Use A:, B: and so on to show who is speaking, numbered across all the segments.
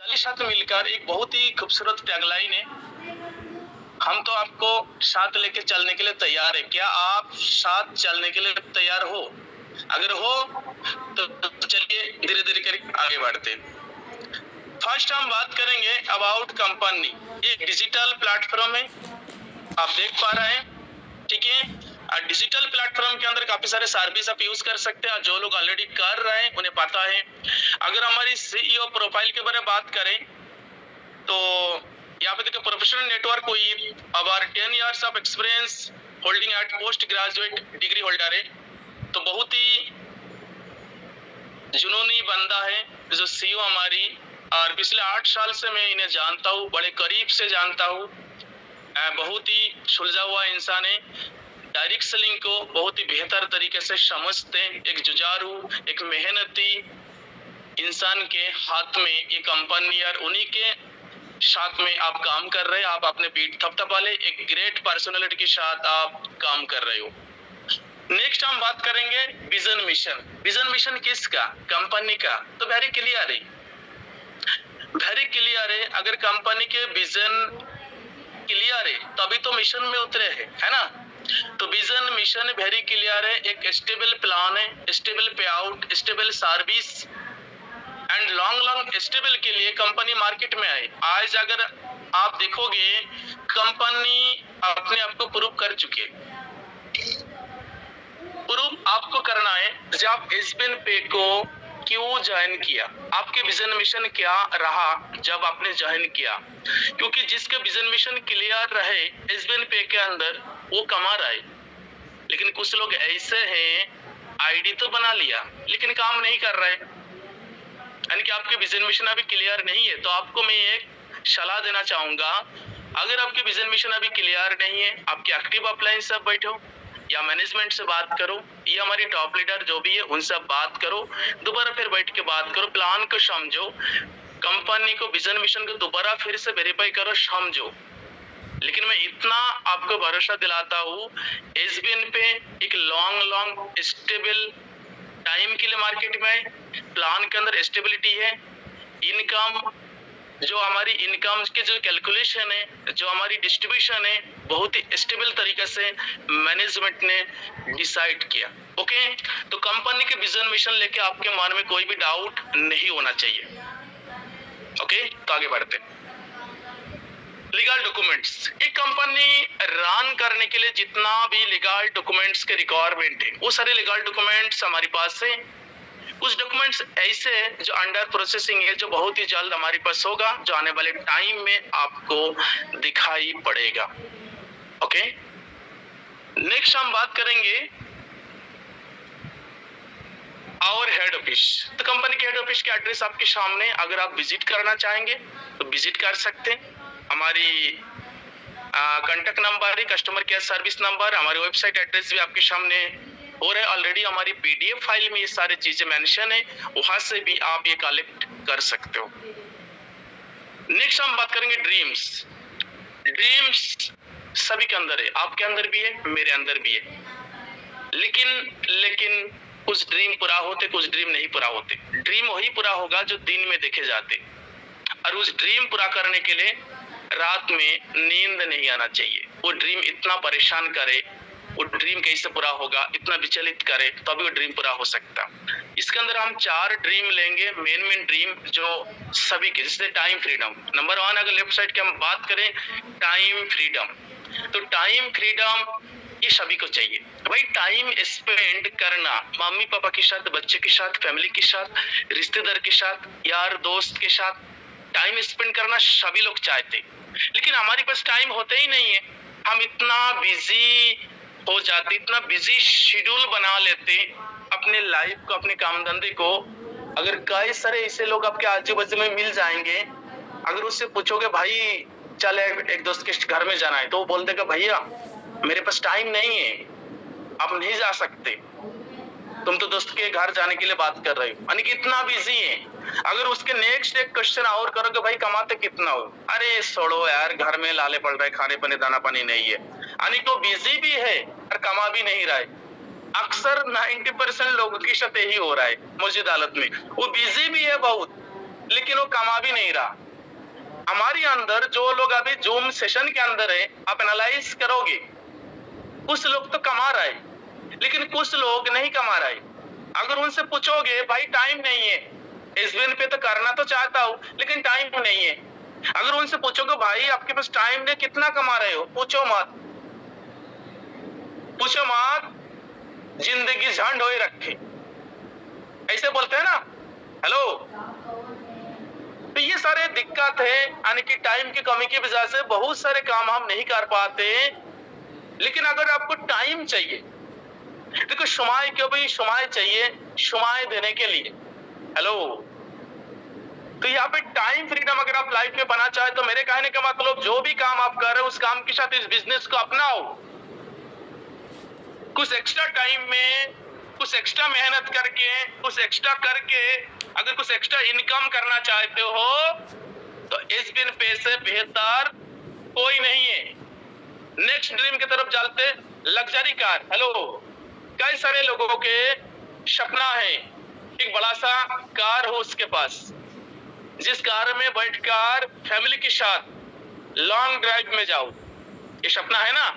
A: साथ मिलकर एक बहुत ही खूबसूरत टैगलाइन है। हम तो आपको साथ लेके चलने के लिए तैयार है। क्या आप साथ चलने के लिए तैयार हो? अगर हो तो चलिए धीरे धीरे करके आगे बढ़ते हैं। फर्स्ट हम बात करेंगे अबाउट कंपनी। एक डिजिटल प्लेटफॉर्म है, आप देख पा रहे हैं, ठीक है। डिजिटल प्लेटफॉर्म के अंदर काफी सारे सर्विस आप यूज कर सकते हैं। जो लोग ऑलरेडी कर रहे हैं उन्हें पता है। अगर हमारी सीईओ प्रोफाइल के बारे में बात करें तो यहाँ पे देखिए प्रोफेशनल नेटवर्क हुई, about 10 years of experience holding at post graduate degree holder है। तो बहुत ही जुनूनी बंदा है जो सीईओ हमारी, और पिछले 8 साल से मैं इन्हें जानता हूँ, बड़े करीब से जानता हूँ। बहुत ही सुलझा हुआ इंसान है। डायरेक्ट सेलिंग को बहुत ही बेहतर तरीके से समझते हैं। एक जुझारू, एक मेहनती इंसान के हाथ में ये कंपनी और उन्हीं के साथ में आप काम कर रहे हैं। आप अपने पीठ थपथपा ले, एक ग्रेट पर्सनालिटी के साथ आप काम कर रहे हो। नेक्स्ट हम बात करेंगे विजन मिशन। विजन मिशन किसका? कंपनी का। तो वेरी क्लियर है, वेरी क्लियर है। अगर कंपनी के विजन क्लियर है तभी तो मिशन में उतरे है ना। तो विजन मिशन वेरी क्लियर है। एक स्टेबल प्लान है, स्टेबल पे out, stable service and long stable के लिए कंपनी मार्केट में आई। आज अगर आप देखोगे कंपनी अपने आप को प्रूव कर चुकी है। प्रूव आपको करना है। जब एसबीएन पे को क्यों ज्वाइन किया, आपके विजन मिशन क्या रहा जब आपने ज्वाइन किया? क्योंकि जिसके विजन मिशन क्लियर रहे एसबीएन पे के अंदर वो कमा रहा है। लेकिन कुछ लोग ऐसे हैं, आईडी तो बना लिया लेकिन काम नहीं कर रहे, यानी कि आपके विजन मिशन अभी क्लियर नहीं है। तो आपको मैं एक सलाह देना चाहूंगा, अगर आपके विजन मिशन अभी क्लियर नहीं है, आपके एक्टिव अपलाइन से बैठो या मैनेजमेंट से बात करो, या हमारी टॉप लीडर जो भी है उनसे बात करो, दोबारा फिर बैठ के बात करो, प्लान को समझो, कंपनी को विजन मिशन को दोबारा फिर से वेरीफाई करो, समझो। लेकिन मैं इतना आपको भरोसा दिलाता हूँ, एसबीएन पे एक लॉन्ग स्टेबल टाइम के लिए मार्केट में प्लान के अंदर स्टेबिलिटी है। इनकम, जो हमारी इनकम के जो कैलकुलेशन है, जो हमारी डिस्ट्रीब्यूशन है, बहुत ही स्टेबल तरीके से मैनेजमेंट ने डिसाइड किया। ओके, तो कंपनी के विजन मिशन लेके आपके मन में कोई भी डाउट नहीं होना चाहिए। ओके, तो आगे बढ़ते हैं। Legal documents. एक कंपनी रन करने के लिए जितना भी लीगल डॉक्यूमेंट्स के रिक्वायरमेंट है वो सारे लीगल डॉक्यूमेंट्स हमारे पास है। कुछ डॉक्यूमेंट्स ऐसे हैं जो अंडर प्रोसेसिंग है, जो बहुत ही जल्द हमारे पास होगा, जो आने वाले टाइम में आपको दिखाई पड़ेगा। ओके, नेक्स्ट हम बात करेंगे और हेड ऑफिस। तो कंपनी के हेड ऑफिस के एड्रेस आपके सामने, अगर आप विजिट करना चाहेंगे तो विजिट कर सकते हैं। हमारी कांटेक्ट नंबर है, कस्टमर केयर सर्विस नंबर, हमारी वेबसाइट एड्रेस भी आपके सामने हो रहा है। ऑलरेडी हमारी पीडीएफ फाइल में ये सारी चीजें मेंशन है, वहां से भी आप ये कलेक्ट कर सकते हो। नेक्स्ट हम बात करेंगे ड्रीम्स। ड्रीम्स सभी के अंदर है, आपके अंदर भी है, मेरे अंदर भी है। लेकिन कुछ ड्रीम पूरा होते, कुछ ड्रीम नहीं पूरा होते। ड्रीम वही पूरा होगा जो दिन में देखे जाते, और उस ड्रीम पूरा करने के लिए रात में नींद नहीं आना चाहिए। वो ड्रीम इतना परेशान करे, वो ड्रीम कैसे पूरा होगा, इतना विचलित करे तभी वो ड्रीम पूरा हो सकता। इसके अंदर हम 4 ड्रीम लेंगे, मेन ड्रीम जो सभी के, जैसे टाइम फ्रीडम। नंबर 1, अगर लेफ्ट साइड की हम बात करें, टाइम फ्रीडम। तो टाइम फ्रीडम ये सभी को चाहिए भाई। टाइम स्पेंड करना मम्मी पापा के साथ, बच्चे के साथ, फैमिली के साथ, रिश्तेदार के साथ, यार दोस्त के साथ टाइम स्पेंड करना सभी लोग चाहते, लेकिन हमारे पास टाइम होता ही नहीं है। हम इतना बिजी हो जाते, इतना बिजी शेड्यूल बना लेते अपने लाइफ को, अपने काम धंधे को। अगर कई सारे ऐसे लोग आपके आजू बाजू में मिल जाएंगे, अगर उससे पूछोगे भाई चल एक दोस्त के घर में जाना है, तो वो बोल देगा भैया मेरे पास टाइम नहीं है, आप नहीं जा सकते, तुम तो दोस्त के घर जाने के लिए बात कर रहे हो, यानी कि इतना बिजी है। अगर उसके नेक्स्ट एक क्वेश्चन और करोगे भाई कमाते कितना हो, अरे छोड़ो यार घर में लाले पड़ रहे, खाने पीने दाना पानी नहीं है, यानी तो बिजी भी है और कमा भी नहीं रहा है। अक्सर 90% लोगों के साथ यही हो रहा है मौजूद हालत में। वो बिजी भी है बहुत, लेकिन वो कमा भी नहीं रहा। हमारे अंदर जो लोग अभी जूम सेशन के अंदर है, आप एनालाइज करोगे, कुछ लोग तो कमा रहे हैं लेकिन कुछ लोग नहीं कमा रहे। अगर उनसे पूछोगे भाई टाइम नहीं है, एसबीएन पे तो करना तो चाहता हूं लेकिन टाइम नहीं है, अगर उनसे पूछोगे भाई आपके पास टाइम नहीं, कितना कमा रहे हो, पूछो मत, जिंदगी झंड हो रखे, ऐसे बोलते हैं ना। हेलो, तो ये सारे दिक्कत है, यानी कि टाइम की कमी की वजह से बहुत सारे काम हम नहीं कर पाते। लेकिन अगर आपको टाइम चाहिए, देखो समय क्यों भाई, समय चाहिए समय देने के लिए। हेलो, तो यहाँ पे टाइम फ्रीडम अगर आप लाइफ में पाना चाहे तो मेरे कहने का मतलब जो भी काम आप कर रहे हो उस काम के साथ इस बिजनेस को अपनाओ। कुछ एक्स्ट्रा टाइम में, कुछ एक्स्ट्रा मेहनत करके, कुछ एक्स्ट्रा करके अगर कुछ एक्स्ट्रा इनकम करना चाहते हो तो एसबीएन पे से बेहतर कोई नहीं है। नेक्स्ट ड्रीम की तरफ चलते, लग्जरी कार। हेलो, कई सारे लोगों के सपना है एक बड़ा सा कार हो उसके पास, जिस कार में बैठकर फैमिली के साथ लॉन्ग ड्राइव में जाओ, ये सपना है ना।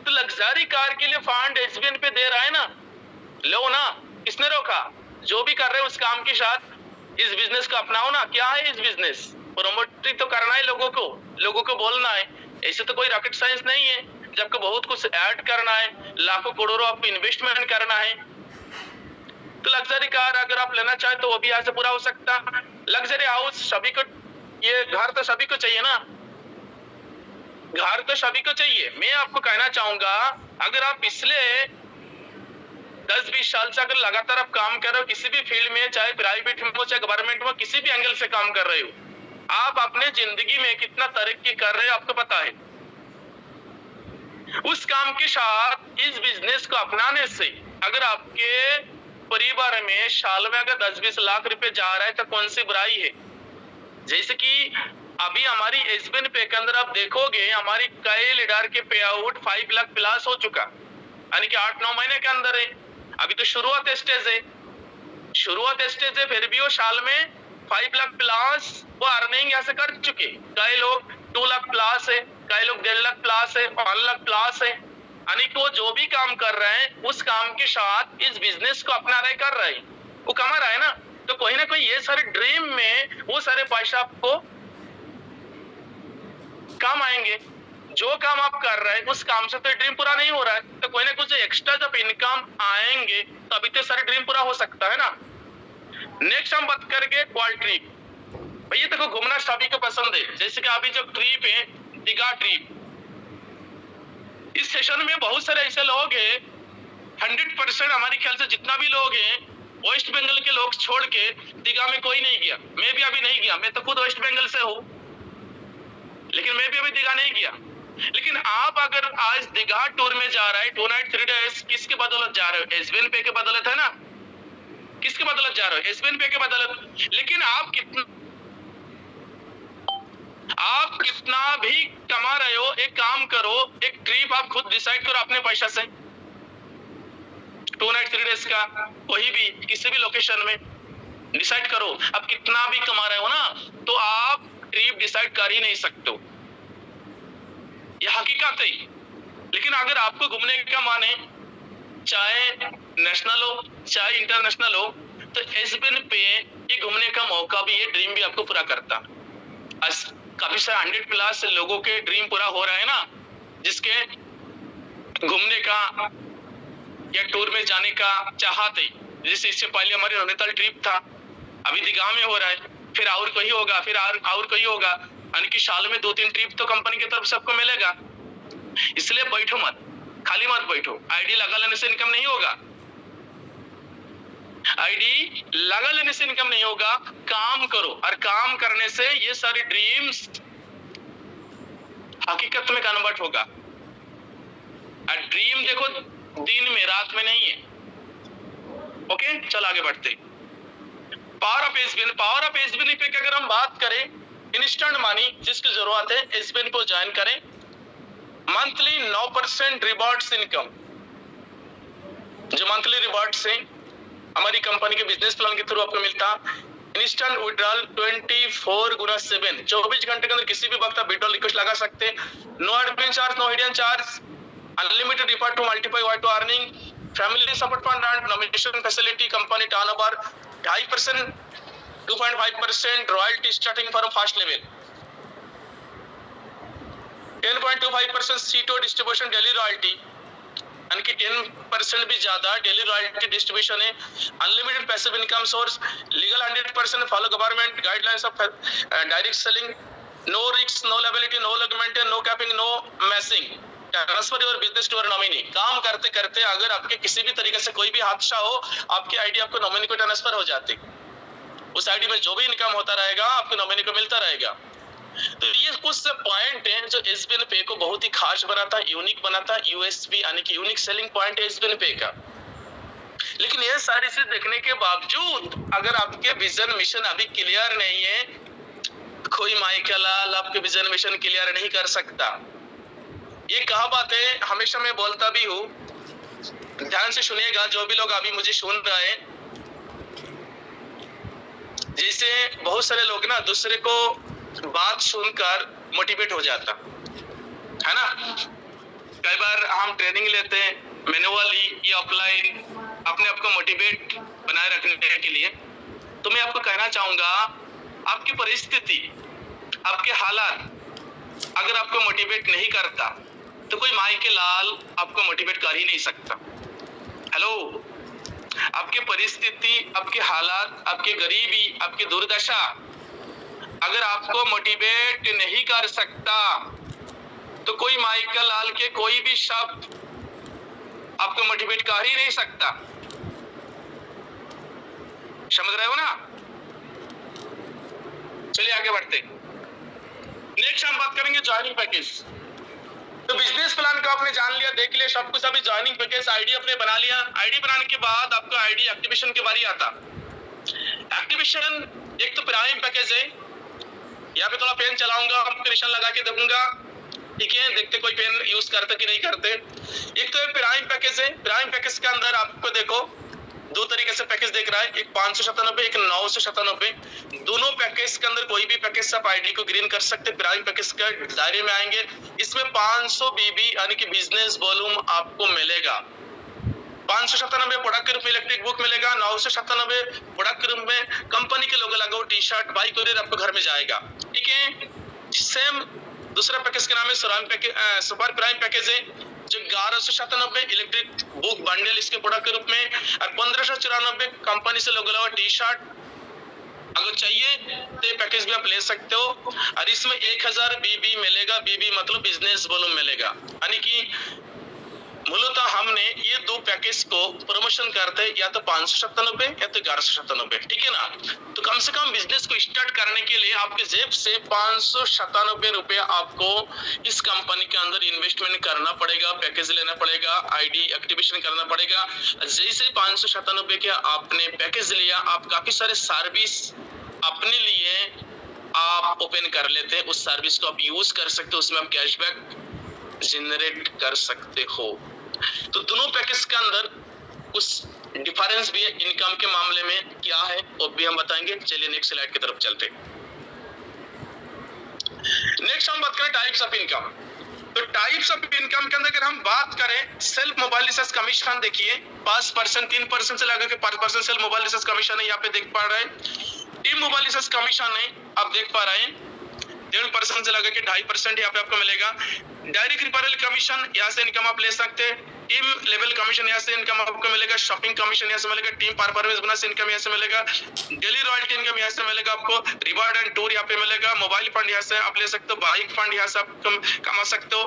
A: तो लग्जरी कार के लिए फंड एसबीएन पे दे रहा है ना, लो ना, किसने रोका? जो भी कर रहे हो उस काम के साथ इस बिजनेस को अपनाओ ना। क्या है इस बिजनेस? प्रोमोटिंग तो करना है, लोगों को बोलना है, ऐसे तो कोई रॉकेट साइंस नहीं है। जबकि बहुत कुछ ऐड करना है, लाखों करोड़ों आपको इन्वेस्टमेंट करना है। तो लग्जरी कार अगर आप लेना चाहे तो वो भी यहाँ से पूरा हो सकता। लग्जरी हाउस सभी को, ये घर तो सभी को चाहिए ना, घर तो सभी को चाहिए। मैं आपको कहना चाहूंगा, अगर आप पिछले 10-20 साल से अगर लगातार आप काम कर रहे हो किसी भी फील्ड में, चाहे प्राइवेट में हो चाहे गवर्नमेंट में, किसी भी एंगल से काम कर रहे हो, आप अपने जिंदगी में कितना तरक्की कर रहे हो आपको पता है। उस काम के साथ इस बिजनेस को अपनाने से अगर आपके परिवार में साल में अगर 10-20 लाख रुपए जा रहा है तो कौन सी बुराई है। जैसे कि अभी हमारी एसबीएन पे के अंदर आप देखोगे, हमारी कई लीडर के पे आउट 5 लाख प्लस हो चुका, यानी कि 8-9 महीने के अंदर है। अभी तो शुरुआत स्टेज है, फिर भी वो साल में 5 लाख प्लस वो अर्निंग यहाँ से कर चुके। कई लोग 2 लाख प्लस है, कई लोग 1.5 लाख प्लस है, 1 लाख प्लस है। यानी कि वो जो भी काम कर रहे हैं उस काम के साथ इस बिजनेस को अपना रहे, कर रहे हैं, वो कमा रहा है ना। तो कोई ना कोई ये सारे ड्रीम में वो सारे पैसा आपको काम आएंगे। जो काम आप कर रहे हैं उस काम से तो ड्रीम पूरा नहीं हो रहा है, तो कोई ना कुछ एक्स्ट्रा जब इनकम आएंगे तभी तो सारे ड्रीम पूरा हो सकता है ना। नेक्स्ट हम बात करेंगे वर्ल्ड ट्रिप। भैया देखो, घूमना सभी को पसंद है। जैसे कि अभी जो ट्रिप है दीघा ट्रिप, इस सेशन में बहुत सारे ऐसे लोग हैं, 100% हमारे ख्याल से जितना भी लोग हैं वेस्ट बंगाल के लोग छोड़ के दीघा में कोई नहीं गया। मैं भी अभी नहीं गया, मैं तो खुद वेस्ट बंगाल से हूँ, लेकिन मैं भी अभी दीघा नहीं गया। लेकिन आप अगर आज दीघा टूर में जा रहा है 2 नाइट 3 डेज, किसके बदौलत जा रहे हो? एसबीएन पे के बदौलत है ना। किसके बदौलत जा रहे हो? एसबीएन पे के बदौलत। लेकिन आप कितना भी कमा रहे हो, एक काम करो, एक ट्रिप आप खुद डिसाइड करो अपने पैसा से, 2 नाइट 3 डेज का, कोई भी किसी भी लोकेशन में डिसाइड करो। आप कितना भी कमा रहे हो ना, तो आप ट्रिप डिसाइड कर ही नहीं सकते हो, यह हकीकत है। लेकिन अगर आपको घूमने का माने, चाहे नेशनल हो चाहे इंटरनेशनल हो, तो एसबीएन पे ये घूमने का मौका भी, ये ड्रीम भी आपको पूरा करता। काफी सारे 100+ लोगों के ड्रीम पूरा हो रहा है ना, जिसके घूमने का या टूर में जाने का चाहते। जैसे इससे पहले हमारे नैनीताल ट्रिप था, अभी दीघा में हो रहा है, फिर और कोई होगा, फिर और कोई होगा, यानी कि साल में 2-3 ट्रिप तो कंपनी की तरफ सबको मिलेगा। इसलिए बैठो मत, खाली मत बैठो। आईडी लगा लेने से इनकम नहीं होगा, आईडी लगा लेने से इनकम नहीं होगा। काम करो, और काम करने से ये सारी ड्रीम्स हकीकत में कन्वर्ट होगा। और ड्रीम देखो दिन में, रात में नहीं है। ओके, चल आगे बढ़ते। पावर ऑफ एसबीएन पे अगर हम बात करें, इंस्टेंट मनी जिसकी जरूरत है एसबीएन को ज्वाइन करें। मंथली 9% रिवॉर्ड्स इनकम, जो मंथली रिवॉर्ड्स है हमारी कंपनी के बिजनेस प्लान के थ्रू आपको मिलता। इंस्टेंट विड्रॉल 24 गुना 7, 24 घंटे के अंदर किसी भी वक्त आप विड्रॉल रिक्वेस्ट लगा सकते हैं। No admin charge, no hidden charge, unlimited refund two multiply Y two earning, family support fund and nomination facility, company turnover 2.5%, 2.5% royalty starting from first level, 10.25% CTO distribution daily royalty, यानी कि 10% भी ज्यादा daily royalty distribution है, unlimited passive income source, legal 100% follow government guidelines of direct selling, no risk, no liability, no limit, no capping, no messing, transfer your business to your nominee. काम करते करते अगर आपके किसी भी तरीके से कोई भी हादसा हो, आपकी आईडी आपको नॉमिनी को ट्रांसफर हो जाती, उस आईडी में जो भी इनकम होता रहेगा आपको नॉमिनी को मिलता रहेगा। तो ये कुछ पॉइंट हैं जो एसबीएन पे को बहुत ही खास बनाता है, यूनिक बनाता है, यूएसपी यानी कि यूनिक सेलिंग पॉइंट है एसबीएन पे का। लेकिन ये सारी चीज देखने के बावजूद अगर आपके विजन मिशन अभी क्लियर नहीं है, कोई माइकल लाल आपके विजन मिशन क्लियर नहीं कर सकता। ये कहावत है, हमेशा मैं बोलता भी हूँ, ध्यान से सुनिएगा जो भी लोग अभी मुझे सुन रहे हैं। जैसे बहुत सारे लोग ना दूसरे को बात सुनकर मोटिवेट हो जाता है ना। कई बार हम ट्रेनिंग लेते हैं मैनुअली या ऑफलाइन अपने आप को मोटिवेट बनाए रखने के लिए। तो मैं आपको कहना चाहूंगा, आपकी परिस्थिति, आपके हालात अगर आपको मोटिवेट नहीं करता तो कोई माई के लाल आपको मोटिवेट कर ही नहीं सकता। हेलो, आपकी परिस्थिति, आपके हालात, आपकी गरीबी, आपकी दुर्दशा अगर आपको मोटिवेट नहीं कर सकता तो कोई माइकल लाल के कोई भी शब्द आपको मोटिवेट कर ही नहीं सकता। समझ रहे हो ना। चलिए आगे बढ़ते। नेक्स्ट हम बात करेंगे ज्वाइनिंग पैकेज। तो बिजनेस प्लान का आपने जान लिया, देख लिया सब कुछ। अभी ज्वाइनिंग पैकेज आईडी आपने बना लिया। आईडी बनाने के बाद आपको आईडी एक्टिवेशन की बारी आता। एक्टिवेशन एक तो प्राइम पैकेज है, यहाँ पे थोड़ा पेन चलाऊंगा, आपको निशान लगा के देखूंगा, ठीक है, देखते कोई पेन यूज करते कि नहीं करते। एक तो प्राइम पैकेज है। प्राइम पैकेज के अंदर आपको देखो दो तरीके से पैकेज देख रहा है, एक 597, एक 997। दोनों पैकेज के अंदर कोई भी पैकेज से आप आईडी को ग्रीन कर सकते, प्राइम पैकेज के दायरे में आएंगे। इसमें 500 बीबी यानी कि बिजनेस वॉल्यूम आपको मिलेगा। 597 प्रोडक्ट के रूप में इलेक्ट्रिक बुक मिलेगा, 997 प्रोडक्ट के रूप में कंपनी के लोगो लगा टी शर्ट बाई कोरियर आपको घर में जाएगा, ठीक है। सेम दूसरा पैकेज का नाम है सुपर प्राइम पैकेज है, जो 1197 इलेक्ट्रिक बुक बंडल इसके प्रोडक्ट के रूप में, और 1594 कंपनी से लोगो लगा टी शर्ट अगर चाहिए तो पैकेज भी आप ले सकते हो। और इसमें 1000 बीबी मिलेगा। बीबी मतलब बिजनेस वॉल्यूम मिलेगा, यानी कि मूलतः हमने ये दो पैकेज को प्रमोशन करते हैं, या तो 597 या तो 1197, ठीक है ना। तो कम से कम बिजनेस को स्टार्ट करने के लिए आपके जेब से 597 रुपए आपको इस कंपनी के अंदर इन्वेस्टमेंट करना पड़ेगा, पैकेज लेना पड़ेगा, आईडी एक्टिवेशन करना पड़ेगा। जैसे 597 के आपने पैकेज लिया, आप काफी सारे सर्विस अपने लिए आप ओपन कर लेते हैं, उस सर्विस को आप यूज कर सकते हो, उसमें आप कैशबैक जनरेट कर सकते हो। तो दोनों पैकेज के अंदर कुछ डिफरेंस भी है इनकम के मामले में, क्या है वो भी हम बताएंगे। चलिए नेक्स्ट स्लाइड की तरफ चलते। नेक्स्ट हम बात करें टाइप्स ऑफ इनकम। तो टाइप्स ऑफ इनकम के अंदर अगर हम बात करें, सेल्फ मोबाइल रिसर्च कमीशन देखिए 5%, 3% से लगा के 5% सेल्फ मोबाइल रिसर्च कमीशन है, यहाँ पे देख पा रहे हैं। टीम मोबाइल रिसर्च कमीशन है, आप देख पा रहे हैं 1.5% से लगा के 2.5% यहाँ पे आपको मिलेगा। डायरेक्ट रिफरल कमीशन यहाँ से इनकम आप ले सकते हैं। टीम लेवल कमीशन यहाँ से इनकम आपको मिलेगा। शॉपिंग कमीशन यहाँ से मिलेगा। टीम परफॉर्मेंस बोनस इनकम यहाँ से मिलेगा। डेली रॉयल्टी इनकम यहाँ से मिलेगा आपको। रिवार्ड एंड टूर यहाँ पे मिलेगा। मोबाइल फंड यहाँ से आप ले सकते हो। बाइक फंड यहाँ से आप कमा सकते हो।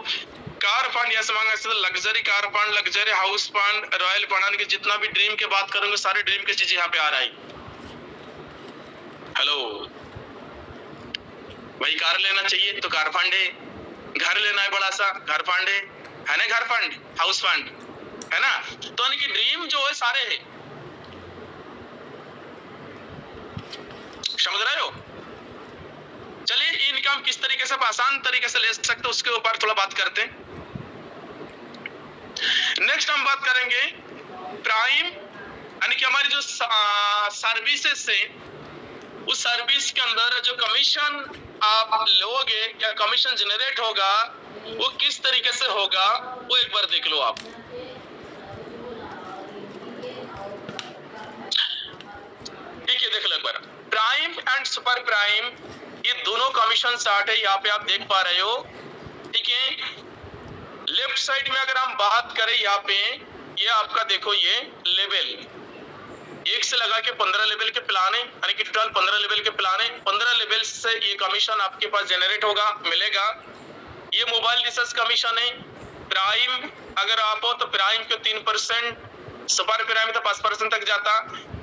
A: कार फंड यहाँ से मांगा सकते हो। Luxury car fund, luxury house fund, royal fund, जितना भी ड्रीम की बात करूंगे सारे ड्रीम की चीज यहाँ पे आ रहा है। हेलो भाई, कार लेना चाहिए तो कार फंड है, घर लेना है बड़ा सा घर फंड है ना, घर फंड, हाउस फंड है ना। तो यानी कि ड्रीम जो है सारे है, समझ रहे हो। चलिए इनकम किस तरीके से आसान तरीके से ले सकते हो उसके ऊपर थोड़ा बात करते हैं। नेक्स्ट हम बात करेंगे प्राइम, यानी कि हमारी जो सर्विसेज से उस सर्विस के अंदर जो कमीशन आप लोगे या कमीशन जनरेट होगा वो किस तरीके से होगा वो एक बार देख लो आप। ठीक है, देख लो एक बार। प्राइम एंड सुपर प्राइम ये दोनों कमीशन चार्ट है, यहाँ पे आप देख पा रहे हो। ठीक है, लेफ्ट साइड में अगर हम बात करें यहाँ पे, ये आपका देखो ये लेवल 1 से लगा के 15 लेवल के प्लान है, यानी कि टोटल 15 लेवल के प्लान है। 15 लेवल से ये कमीशन आपके पास जनरेट होगा, मिलेगा। ये मोबाइल रिसर्च कमीशन है। प्राइम अगर आप हो तो प्राइम के 3%, सुपर प्राइम तो 5% तक जाता।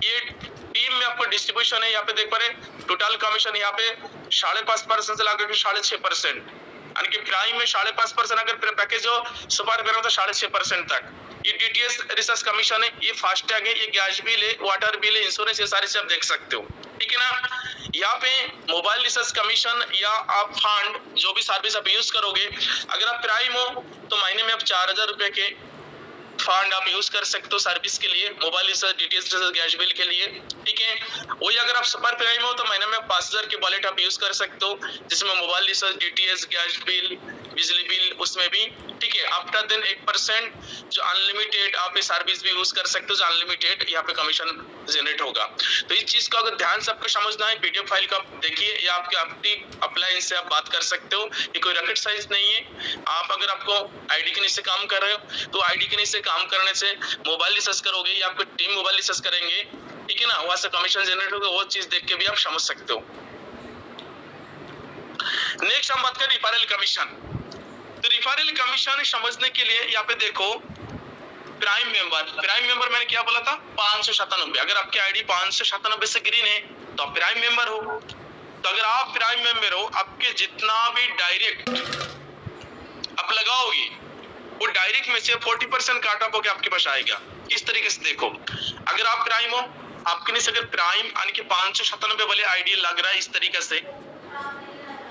A: ये टीम में आपको डिस्ट्रीब्यूशन है, यहाँ पे देख पा रहे टोटल कमीशन यहाँ पे 5.5% से लाकर के 6.5%, यानी कि प्राइम में 5.5% अगर पैकेज हो, सुपर प्राइम तो 6.5% तक। ये डीटीएस रिसर्च कमीशन है, ये फास्टैग है, ये गैस बिल है, वाटर बिल है, इंश्योरेंस, ये सारे से आप देख सकते हो। ठीक है ना। यहाँ पे मोबाइल रिसर्च कमीशन या आप फंड जो भी सर्विस आप यूज करोगे, अगर आप प्राइम हो तो महीने में आप 4,000 रुपए के फंड आप यूज कर सकते हो सर्विस के लिए, mobile research, DTH research, gas bill के लिए। ठीक है, वही अगर आप सुपर प्राइम हो तो महीने में 5,000 के वॉलेट आप यूज कर सकते हो, जिसमें mobile research, DTH, gas bill, बिजली बिल उसमें भी। ठीक है, आफ्टर देन 1% जो अनलिमिटेड आप सर्विस भी यूज कर सकते हो, जो अनलिमिटेड यहाँ पे कमीशन जनरेट होगा। तो इस चीज को अगर ध्यान से आपको समझना है, पीडीएफ फाइल का देखिए, या आपके अपनी अपलाइन से आप बात कर सकते हो, ये कोई रॉकेट साइंस नहीं है। आप अगर आपको आईडी के नीचे काम कर रहे हो तो आईडी के नीचे काम करने से मोबाइल रिसर्च करोगे या आपको टीम मोबाइल रिसर्च करेंगे, ठीक है ना, वहां से कमीशन जनरेट होगा, वो चीज देख के भी आप समझ सकते हो। नेक्स्ट हम बात करें रिफरल कमीशन। तो रिफरल कमीशन समझने के लिए यहाँ पे देखो प्राइम मेंबर मैंने क्या बोला था 597। अगर आपकी आईडी 597 से ग्रीन है तो आप प्राइम मेंबर हो। तो अगर आप प्राइम मेंबर हो, आपके जितना भी डायरेक्ट आप लगाओगे वो डायरेक्ट में से 40% काट ऑफ होकर आपके पास आएगा। इस तरीके से देखो, अगर आप प्राइम हो, आपके नीचे अगर प्राइम यानी कि 597 वाले आईडी लग रहा है इस तरीके से,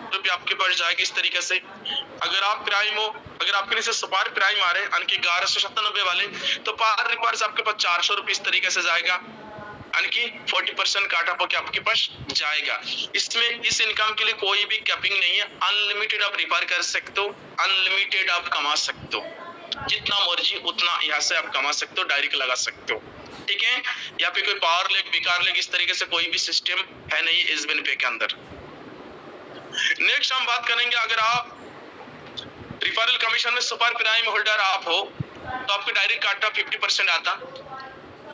A: तो भी आपके पास जाएगा इस तरीके से। अगर आप प्राइम हो, अगर आपके नीचे सुपर प्राइम आ रहे हैं यानी कि 1197 वाले, तो पर रिपर्स आपके पास 400 रुपए इस तरीके से जाएगा, यानी कि 40% काट ऑफ होकर आपके पास जाएगा। इसमें इस इनकम के लिए कोई भी कैपिंग नहीं है, अनलिमिटेड आप रिफर कर सकते हो, अनलिमिटेड आप कमा सकते हो, जितना मर्जी उतना यहाँ से आप कमा सकते हो, डायरेक्ट लगा सकते हो। ठीक है, यहाँ पे कोई पावर लेग, बिकार लेग, इस तरीके से कोई भी सिस्टम है नहीं इस बेनिफिट के अंदर। नेक्स्ट हम बात करेंगे, अगर आप रिफरल कमीशन में सुपर प्राइम होल्डर आप हो तो आपको डायरेक्ट काटा 50% आता,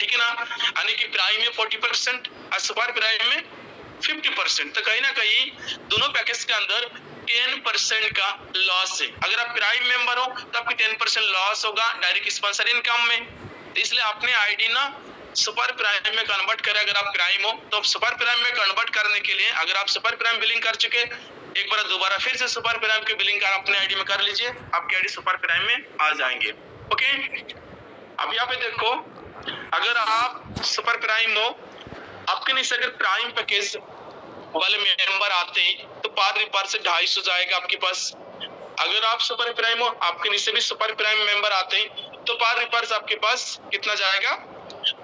A: ठीक है ना, यानी कि प्राइम में 40% और सुपर प्राइम में 50%। तो कहीं ना कहीं दोनों पैकेज के अंदर 10% का लॉस है। अगर आप प्राइम मेंबर हो तो आपकी 10% लॉस होगा डायरेक्ट स्पॉन्सर इनकम में। तो इसलिए आपने आईडी ना सुपर प्राइम में कन्वर्ट करें। अगर आप प्राइम हो तो सुपर प्राइम में कन्वर्ट करने के लिए, अगर आप सुपर प्राइम बिलिंग कर चुके, एक बार दोबारा फिर से सुपर प्राइम की बिलिंग कर अपने आईडी में कर लीजिए, आपकी आईडी सुपर प्राइम में आ जाएंगे। ओके, अब यहाँ पे देखो, अगर आप सुपर प्राइम हो, आपके नीचे अगर प्राइम पैकेज वाले मेंबर आते हैं तो पर रिपर से 250 जाएगा आपके पास। अगर आप सुपर प्राइम हो, आपके नीचे भी सुपर प्राइम मेंबर आते हैं तो पर रिपर से आपके पास कितना जाएगा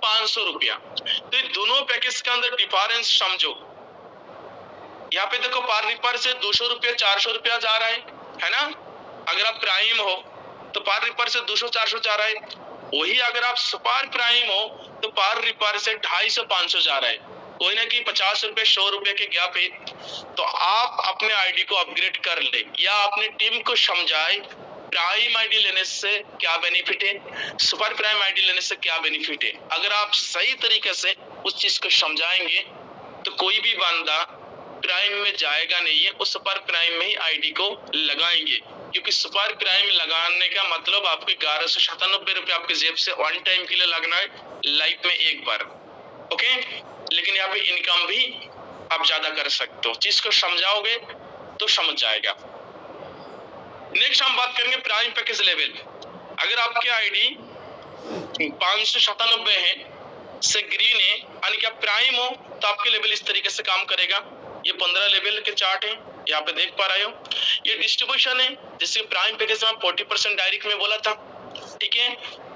A: 500 रुपया। तो दोनों पैकेज के अंदर डिफरेंस समझो। यहाँ पे देखो पर रिपर से 200 रुपया 400 रुपया जा रहा है ना। अगर आप प्राइम हो तो पर रिपर से 200-400 जा रहा है। वही अगर आप सुपर प्राइम हो तो पर रिपर से 250-500 जा रहा है। कोई ना कि 50 रुपए 100 रुपए के गैप है। तो आप अपने आईडी को अपग्रेड कर ले या अपनी टीम को समझाए प्राइम आईडी लेने से क्या बेनिफिट है, सुपर प्राइम आईडी लेने से क्या बेनिफिट है। अगर आप सही तरीके से उस चीज को समझाएंगे तो कोई भी बंदा प्राइम में जाएगा नहीं है, उस सुपर प्राइम में ही आईडी को लगाएंगे। क्योंकि सुपर प्राइम लगाने का मतलब आपको 1197 रुपए आपके जेब से वन टाइम के लिए लगना है, लाइफ में एक बार। ओके, लेकिन यहाँ पे इनकम भी आप ज्यादा कर सकते हो। चीज को समझाओगे तो समझ जाएगा। नेक्स्ट हम बात करेंगे प्राइम पैकेज लेवल। अगर आपकी आईडी 597 है से ग्रीन है, यानी कि आप प्राइम हो, तो आपके लेवल इस तरीके से काम करेगा। ये 15 लेवल के चार्ट है, यहाँ पे देख पा रहे हो। ये डिस्ट्रीब्यूशन है, जैसे प्राइम पैकेज में 40% डायरेक्ट में बोला था, ठीक है।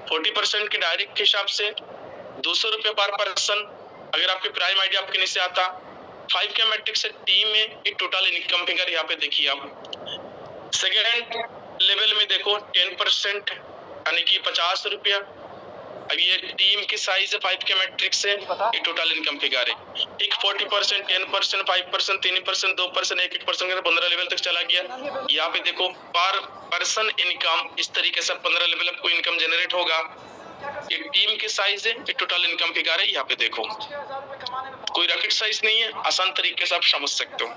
A: 40% के डायरेक्ट के हिसाब से 200 रुपये पर पर्सन। अगर आपके प्राइम आईडी आपके नीचे आता 5 के मैट्रिक्स से टी में ये टोटल इनकम फिगर यहाँ पे देखिए आप। सेकेंड लेवल में देखो 10% यानी कि 50 रुपया। अब ये टीम की साइज है 5 के मैट्रिक्स से, ये टोटल इनकम फिगर है। ठीक 40%, 10%, 5%, 3%, 2%, 1% 15 लेवल तक चला गया। यहाँ पे देखो पर पर्सन इनकम इस तरीके से 15 लेवल आपको इनकम जनरेट होगा। ये टीम की साइज है, ये टोटल इनकम फिगर है। यहाँ पे देखो कोई रॉकेट साइज नहीं है, आसान तरीके से आप समझ सकते हो।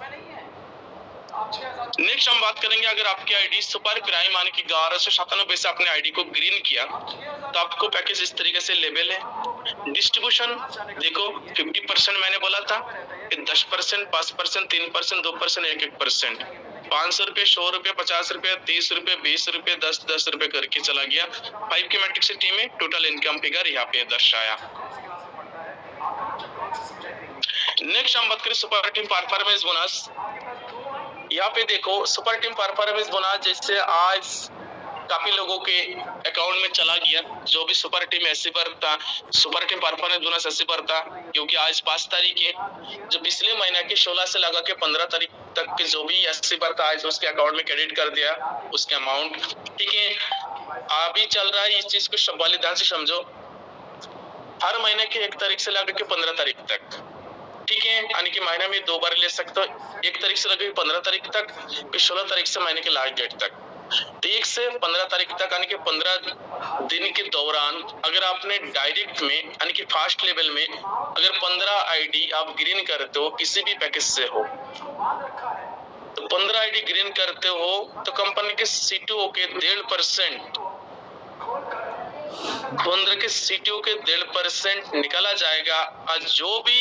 A: नेक्स्ट हम बात करेंगे, अगर आपकी आईडी सुपर प्राइम यानी कि 1197 से आपने आईडी को ग्रीन किया तो आपको पैकेज इस तरीके से लेवल है। डिस्ट्रीब्यूशन देखो 50% मैंने बोला था, 10%, 5%, 3%, 2%, 1%। 500 रुपए, 100 रुपए, 50 रुपए, 30 रुपए, 20 रुपए, 10 रुपए करके चला गया। 5 के मैट्रिक्स टीम में टोटल इनकम फिगर यहाँ पे दर्शाया। नेक्स्ट हम बात करें सुपर टीम परफॉर्मेंस बोनस। यहाँ पे देखो सुपर टीम परफॉर्मेंस बोनस जैसे आज काफी लोगों के अकाउंट में चला गया। जो भी सुपर टीम ऐसे पर था, सुपर टीम परफॉर्मेंस बोनस ऐसे पर था, क्योंकि आज 5 तारीख है। जो पिछले महीना के 16 से लगा के 15 तारीख तक के जो भी ऐसे पर था, आज उसके अकाउंट में क्रेडिट कर दिया उसके अमाउंट। ठीक है, अभी चल रहा है, इस चीज को वाले ध्यान से समझो। हर महीने के 1 तारीख से लगा के 15 तारीख तक, ठीक है, यानी कि महीने में 2 बार ले सकते हो। 1 तारीख से लगे 15 तारीख तक, फिर 16 तारीख से महीने के लास्ट डेट तक। तो 1 से 15 तारीख तक यानी कि 15 दिन के दौरान अगर आपने डायरेक्ट में यानी कि फास्ट लेवल में अगर 15 आईडी आप ग्रीन करते हो किसी भी पैकेज से हो, तो 15 आईडी ग्रीन करते हो तो कंपनी के सीटीओ के 1.5% 15 के सीटीओ के 1.5% निकाला जाएगा। और जो भी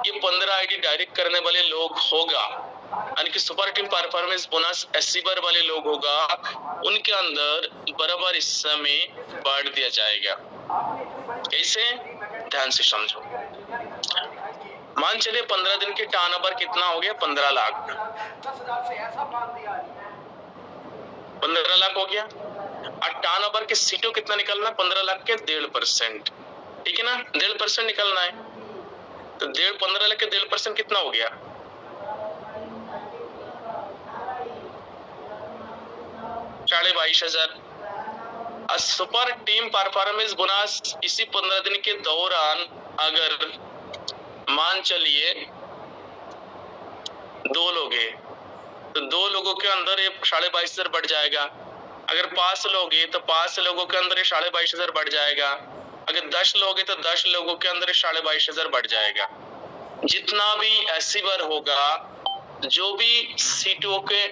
A: ये 15 आईडी डायरेक्ट करने वाले लोग होगा यानी कि सुपर टीम परफॉर्मेंस बोनस एसिबर वाले लोग होगा, उनके अंदर बराबर हिस्सा में बांट दिया जाएगा। कैसे, ध्यान से समझो। मान चलिए 15 दिन के टर्नओवर कितना हो गया, 15 लाख। 15 लाख हो गया। और टर्नओवर के सीटों कितना निकलना, 15 लाख के 1.5%, ठीक है ना, 1.5% निकलना है। तो 15 लाख के 1.5% कितना हो गया, 22,500। सुपर टीम परफॉर्मेंस बोनस इसी 15 दिन के दौरान अगर मान चलिए 2 लोग हैं तो 2 लोगों के अंदर ये 22,500 बढ़ जाएगा। अगर 5 लोग हैं तो 5 लोगों के अंदर ये 22,500 बढ़ जाएगा। अगर 10 लोग हैं तो 10 लोगों के अंदर 22,500 बढ़ जाएगा। जितना भी एसिबर होगा, जो भी सीटों के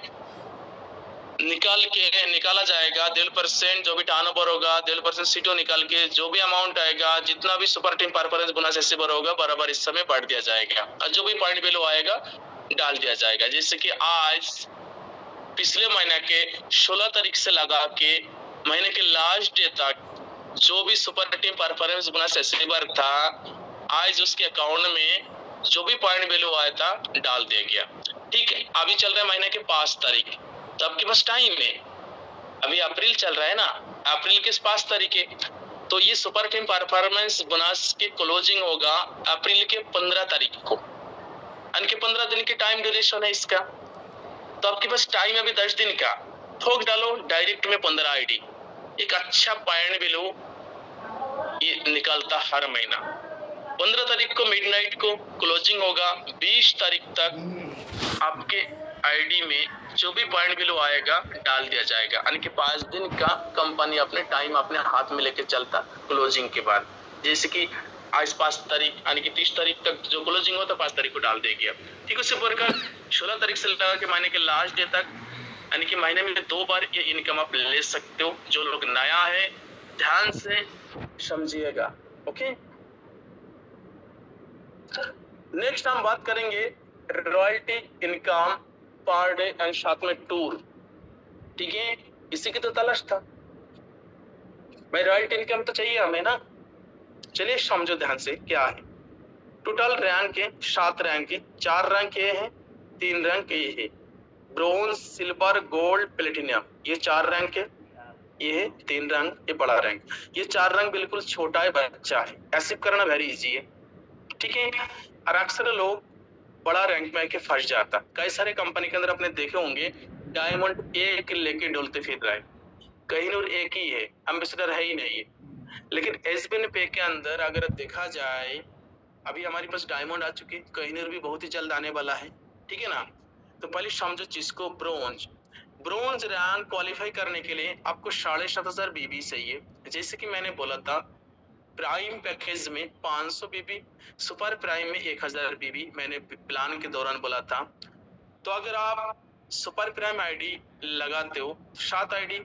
A: निकाला जाएगा 1.5%, जो भी टर्नओवर होगा 1.5% सीटों निकाल के जो भी अमाउंट आएगा, जितना भी सुपर टीम परफॉर्मेंस बोनस एसिबर होगा बराबर इस समय बांट दिया जाएगा। और जो भी पॉइंट वैल्यू आएगा डाल दिया जाएगा। जैसे कि आज पिछले महीने के 16 तारीख से लगा के महीने के लास्ट डे तक जो भी सुपर टीम परफॉर्मेंस बोनस एसिबर था, आज उसके अकाउंट में जो भी पॉइंट वैल्यू आया था डाल दिया गया। ठीक है, अभी चल रहा है महीने के 5 तारीख, तो आपके पास टाइम है। अभी अप्रैल चल रहा है ना, अप्रैल के 5 तारीख है, तो ये सुपर टीम परफॉर्मेंस बोनस की क्लोजिंग होगा अप्रैल के 15 तारीख को। यानी कि 15 दिन की टाइम ड्यूरेशन है इसका। तो आपके पास टाइम है अभी 10 दिन का। ठोक डालो डायरेक्ट में 15 आईडी, एक अच्छा पॉइंट वैल्यू ये निकालता हर महीना। 15 तारीख को मिडनाइट को क्लोजिंग होगा। 20 तारीख तक आपके आईडी में जो भी पॉइंट वैल्यू आएगा डाल दिया जाएगा। यानी कि 5 दिन का कंपनी अपने टाइम अपने हाथ में लेके चलता क्लोजिंग के बाद। जैसे कि आज 5 तारीख यानी कि 30 तारीख तक जो क्लोजिंग होता 5 तारीख को डाल देगी। अब ठीक, उसी प्रकार 16 तारीख से लगा के महीने के लास्ट डे तक, यानी कि महीने में 2 बार ये इनकम आप ले सकते हो। जो लोग नया है ध्यान से समझिएगा। ओके, नेक्स्ट हम बात करेंगे royalty income per day and साथ में टूर। ठीक है, इसी की तो तलाश था भाई, रॉयल्टी इनकम तो चाहिए हमें ना। चलिए समझो ध्यान से क्या है। टोटल रैंक है 7 रैंक है, 4 रैंक ये है, 3 रैंक ये है, ब्रोंज, सिल्वर, गोल्ड, प्लेटिनियम, ये 4 रैंक है। ये है 3 रैंक, ये बड़ा रैंक। ये 4 रैंक बिल्कुल छोटा है, बच्चा है, ऐसे करना वेरी इजी है। ठीक है, और अक्सर लोग बड़ा रैंक में आके फंस जाता। कई सारे कंपनी के अंदर आपने देखे होंगे डायमंड एक लेके डोलते फिर रहा है, कहीं और एक ही है, एम्बेसडर है ही नहीं है। लेकिन एसबिन पे के अंदर अगर देखा जाए, अभी हमारे पास डायमंड आ चुके, कहीं भी बहुत ही जल्द आने वाला है, ठीक है ना। तो पहले समझो जिसको ब्रोंज ब्रोंज रैंक क्वालिफाई करने के लिए आपको 7,500 बीबी चाहिए। जैसे कि मैंने बोला था, प्राइम पैकेज में 500 बीबी, सुपर प्राइम में 1000 बीबी मैंने प्लान के दौरान बोला था। तो अगर आप सुपर प्राइम आईडी लगाते हो 7 आईडी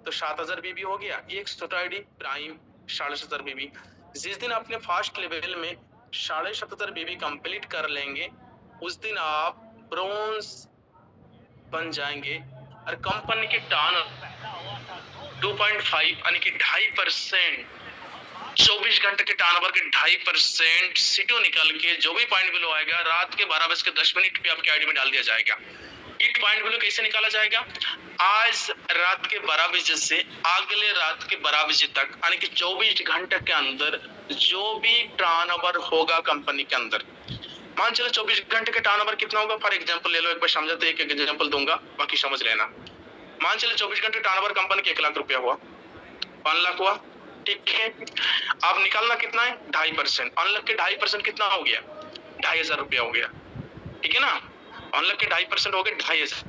A: तो 7000 बीबी हो गया, एक छोटा आईडी प्राइम 7,500 बीबी। जिस दिन आपने फास्ट लेवल में 7,500 बीबी कंप्लीट कर लेंगे, उस दिन आप ब्रोंज बन जाएंगे। और कंपनी के टर्न 2.5 यानी कि 2.5%, 24 घंटे के टर्नओवर के 2.5% सीटों निकल के जो भी पॉइंट बिलो आएगा रात के 12:10 पे आपके आईडी में डाल दिया जाएगा। ये पॉइंट बिलो कैसे निकाला जाएगा? आज रात के 12 बजे से अगले रात के 12 बजे तक यानी कि 24 घंटे के अंदर जो भी टर्नओवर होगा कंपनी के अंदर, मान चलो 24 घंटे का टर्नओवर कितना होगा, फॉर एग्जांपल ले लो, एक बार समझाते एक एग्जांपल दूंगा, बाकी समझ लेना। मान चलो 24 घंटे टर्नओवर कंपनी के 1 लाख रुपया हुआ, 1 लाख हुआ, ठीक है। अब निकालना कितना है? 2.5%। 1 लाख के 2.5% कितना हो गया? 2,500 रुपया हो गया, ठीक है ना। 1 लाख के 2.5% हो गए 2,500,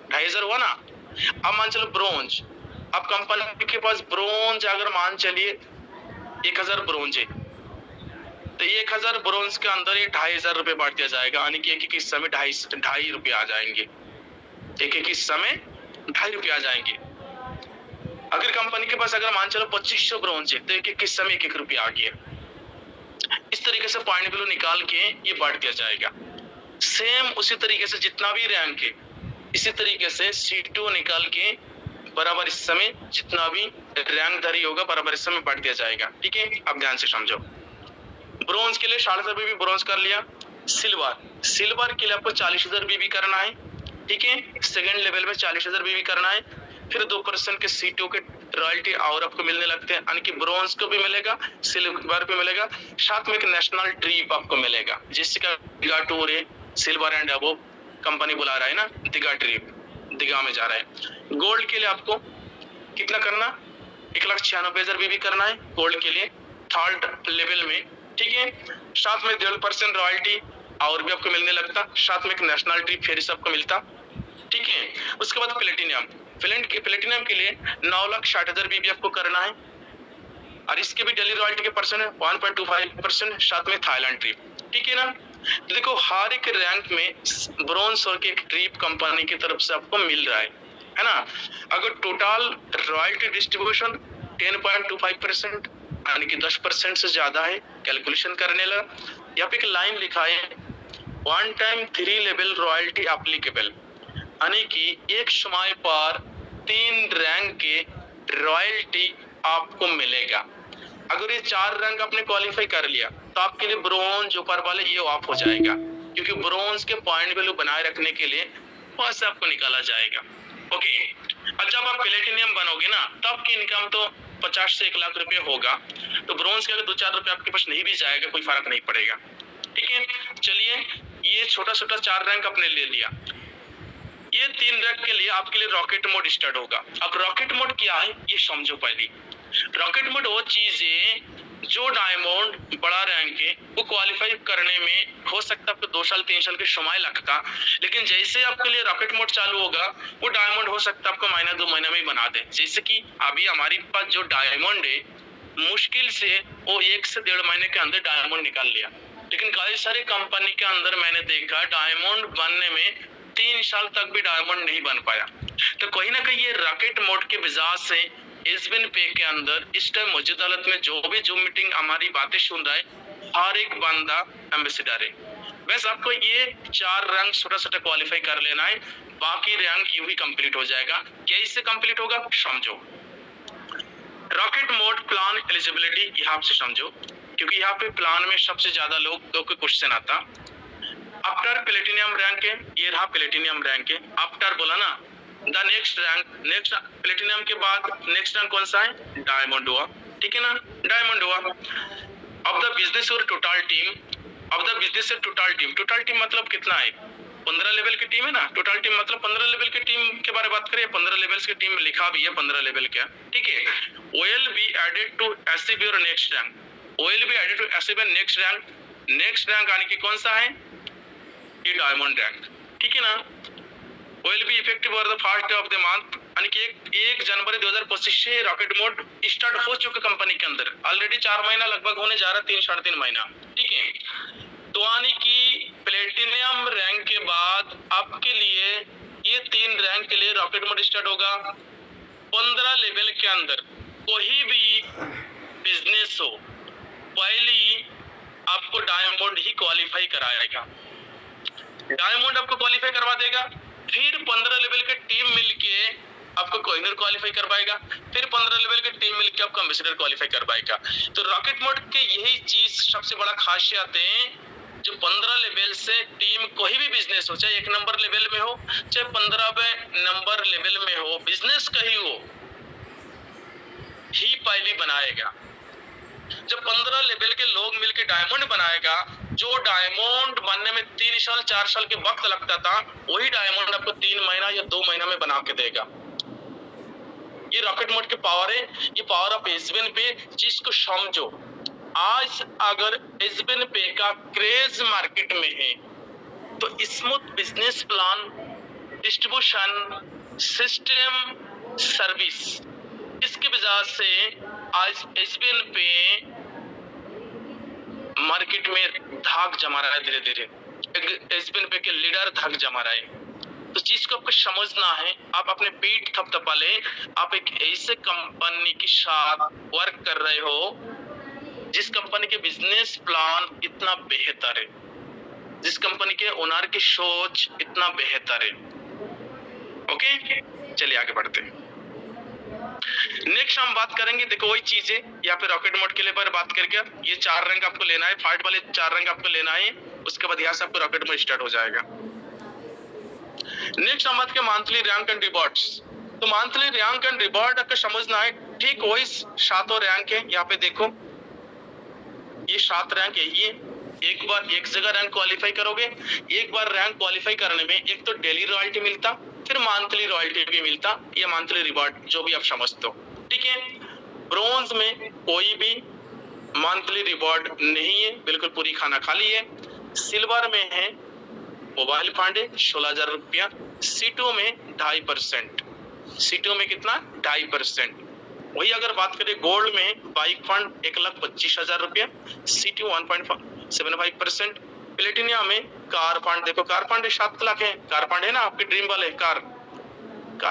A: 2,500 हुआ ना। अब मान चलो ब्रोंज, अब कंपनी के पास ब्रोंज अगर मान चलिए 1000 ब्रोंज है, तो 1000 ब्रोंज के अंदर ये 2,500 रुपए बांट दिया जाएगा, यानी कि एक हिस्सा में 2.5 रुपए आ जाएंगे, एक हिस्सा में 2.5 रुपए आ जाएंगे। अगर कंपनी के पास अगर मान चलो 2500 ब्रोंज है, तो एक हिस्सा में 1 रुपया आ गया। इस तरीके से पॉइंट बिलो निकाल के ये बांट दिया जाएगा। सेम उसी तरीके से जितना भी रैंक है, इसी तरीके से सीटों निकाल के बराबर हिस्सा में जितना भी रैंकधारी होगा बराबर हिस्सा में बांट दिया जाएगा, ठीक है। अब ध्यान से समझो, ब्रोंज के लिए 7,500 बीबी ब्रोंज कर लिया। सिल्वर के लिए आपको 40,000 बीबी करना है, ठीक है। सेकंड लेवल में 40,000 बीबी करना है। फिर 2% के सीटों के रॉयल्टी और आपको मिलने लगते हैं, यानी कि ब्रोंज को भी मिलेगा, सिल्वर पे मिलेगा, साथ में एक नेशनल ट्रिप आपको मिलेगा, जिसका दीघा टूर है, सिल्वर एंड अबव कंपनी बुला रहा है ना, दीघा ट्रिप, दीघा में जा रहा है। गोल्ड के लिए आपको कितना करना? 1,96,000 बीबी करना है गोल्ड के लिए, थर्ड लेवल में, ठीक है। साथ में 1.5% रॉयल्टी और भी आपको मिलने लगता, साथ में एक नेशनल ट्रिप फेरी से आपको मिलता, ठीक है। उसके बाद प्लेटिनियम के लिए 9,60,000 बीबी आपको करना है, और इसके भी डेली रॉयल्टी के परसेंट है 1.25%, साथ में थाईलैंड ट्रिप, ठीक है ना। तो देखो हर एक रैंक में ब्रोंज और के एक ट्रिप कंपनी की तरफ से आपको मिल रहा है ना। अगर टोटल रॉयल्टी डिस्ट्रीब्यूशन 10.25% यानी कि 10% से ज्यादा है, कैलकुलेशन करने लगा, यहाँ पे एक लाइन लिखा है 1 टाइम 3 लेवल रॉयल्टी एप्लीकेबल, यानी कि एक समय पर 3 रैंक के रॉयल्टी आपको मिलेगा। अगर ये 4 रैंक आपने क्वालिफाई कर लिया तो आपके लिए ब्रोंज ऊपर वाले ये ऑफ हो जाएगा, क्योंकि ब्रोंज के पॉइंट वैल्यू बनाए रखने के लिए वहां से आपको निकाला जाएगा, ओके। और जब आप प्लेटिनियम बनोगे ना, तब आपकी इनकम तो 50 से 1 लाख रुपए होगा, तो ब्रोंज के अगर 2-4 रुपए आपके पास नहीं भी जाएगा कोई फर्क नहीं पड़ेगा, ठीक है। चलिए ये छोटा 4 रैंक आपने ले लिया। ये 3 रैंक के लिए आपके लिए रॉकेट मोड स्टार्ट होगा। अब रॉकेट मोड क्या है ये समझो पहले। रॉकेट मोड वो चीज है जो डायमंड बड़ा रैंक है वो क्वालिफाई करने में हो सकता है आपको 2 साल 3 साल के समय लगता, लेकिन जैसे आपके लिए रॉकेट मोड चालू होगा वो डायमंड हो सकता है आपको महीना 2 महीना में ही बना दे। जैसे कि अभी हमारे पास जो डायमंड है मुश्किल से वो 1 से 1.5 महीने के अंदर डायमंड निकाल लिया, लेकिन कई सारी कंपनी के अंदर मैंने देखा डायमंड बनने में 3 साल तक भी डायमंड नहीं बन पाया। तो कहीं ना कहीं ये रॉकेट मोड के वजह से एसबिन पे के अंदर इस टाइम मौजूद हालत में जो भी जूम मीटिंग हमारी बातें सुन रहा है हर एक बंदा एम्बेसडर है। बस आपको ये 4 रैंक छोटा क्वालिफाई कर लेना है, बाकी रैंक यूं ही कंप्लीट हो जाएगा। कैसे कंप्लीट होगा समझो। रॉकेट मोड प्लान एलिजिबिलिटी यहाँ से समझो, क्योंकि यहाँ पे प्लान में सबसे ज्यादा लोगों को क्वेश्चन आता। आफ्टर प्लेटिनियम रैंक है, ये रहा प्लेटिनियम रैंक है। आफ्टर बोला ना, the next rank, next platinum के बाद नेक्स्ट रैंक कौन सा है? डायमंड हुआ, ठीक है ना, डायमंड हुआ। अब द बिजनेस और total team, of the business से टोटल टीम मतलब कितना है? 15 लेवल की टीम है ना, टोटल टीम मतलब 15 लेवल की टीम के बारे में बात करें, 15 लेवल्स की टीम लिखा भी है 15 लेवल का, ठीक है। will be added to achieve your next rank, will be added to achieve your next rank, next rank आने की कौन सा है? ये डायमंड रैंक, ठीक है ना। will be effective for the first day of the month, यानी कि 1 जनवरी 2025 से रॉकेट मोड स्टार्ट हो चुका कंपनी के अंदर, ऑलरेडी 4 महीना लगभग होने जा रहा है, 3 साढ़े 3 महीना, ठीक है। तो यानी कि प्लेटिनियम रैंक के बाद आपके लिए ये 3 रैंक के लिए रॉकेट मोड स्टार्ट होगा। 15 लेवल के अंदर कोई भी बिजनेस हो, पहली आपको डायमंड ही क्वालिफाई कराएगा, डायमंड आपको क्वालिफाई करवा देगा, फिर 15 लेवल के टीम मिलके आपको कोहिनूर क्वालिफाई करवाएगा, फिर 15 लेवल की टीम मिलके आपको एम्बेसडर क्वालिफाई करवाएगा। तो रॉकेट मोड के यही चीज सबसे बड़ा खासियत है, जो 15 लेवल से टीम कोई भी बिजनेस हो, चाहे 1 नंबर लेवल में हो, चाहे 15वें नंबर लेवल में हो, बिजनेस कहीं हो, ही पहली बनाएगा। जब 15 लेवल के लोग मिलकर डायमंड बनाएगा, जो डायमंड बनने में 3 साल 4 साल के वक्त लगता था, वही डायमंड आपको 3 महीना या 2 महीना में बना के देगा। ये रॉकेट मोड के पावर है, ये पावर ऑफ एसबीएन पे। चीज को समझो, आज अगर एसबीएन पे का क्रेज मार्केट में है, तो smooth business plan, distribution system, service, इसकी वजह से आज एसबीएन पे मार्केट में धाक जमा रहा है, धीरे धीरे एसबीएन पे के लीडर धाक जमा रहा है। तो चीज को आपको समझना है, आप अपने पीठ थपथपा ले, आप एक ऐसे कंपनी के साथ वर्क कर रहे हो जिस कंपनी के बिजनेस प्लान इतना बेहतर है, जिस कंपनी के ओनर की सोच इतना बेहतर है। ओके, चलिए आगे बढ़ते हैं। नेक्स्ट हम बात करेंगे, देखो वही चीज है, यहाँ पे रॉकेट मोड के लिए बात करके ये 4 रैंक आपको लेना है, फाइट वाले 4 रैंक आपको लेना है, उसके बाद यहाँ से आपको रॉकेट मोड स्टार्ट हो जाएगा। नेक्स्ट हम बात करें मंथली रैंक एंड रिवॉर्ड्स। तो मंथली रैंक एंड रिवॉर्ड आपको समझना है, ठीक वही 7 रैंक है। यहाँ पे देखो ये 7 रैंक है, ये एक बार एक जगह रैंक क्वालिफाई करोगे, एक बार रैंक क्वालिफाई करने में एक तो डेली रॉयल्टी मिलता, फिर मंथली रॉयल्टी भी मिलता, या मंथली रिवॉर्ड जो भी आप समझते हो, ठीक है। ब्रोंज में कोई भी मंथली रिवॉर्ड नहीं है, बिल्कुल पूरी खाना खाली है। सिल्वर में है मोबाइल फंड 16,000 रुपया, सीटों में 2.5%, सीटों में कितना 2.5%। वही अगर बात करें गोल्ड में बाइक फंड 1,25,000 रुपया, सीटी 1.75%। प्लेटिनियम में कार फंड, देखो कार फंड 7 लाख है, कार फंड है ना आपके ड्रीम वाले कार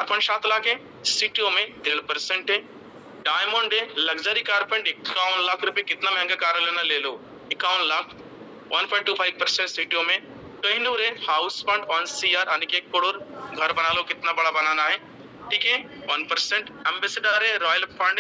A: फंड 7 लाख है, सीटीओ में 1.5% है। डायमंड है लग्जरी कार फंड 51 लाख रुपए, कितना महंगा कार लेना ले लो, 51 लाख 1.25% सीटीओ में। कोहिनूर है हाउस फंड 1 CR, यानी कि 1 करोड़, घर बना लो कितना बड़ा बनाना है, ठीक है 1%। एम्बेसडर है रॉयल फंड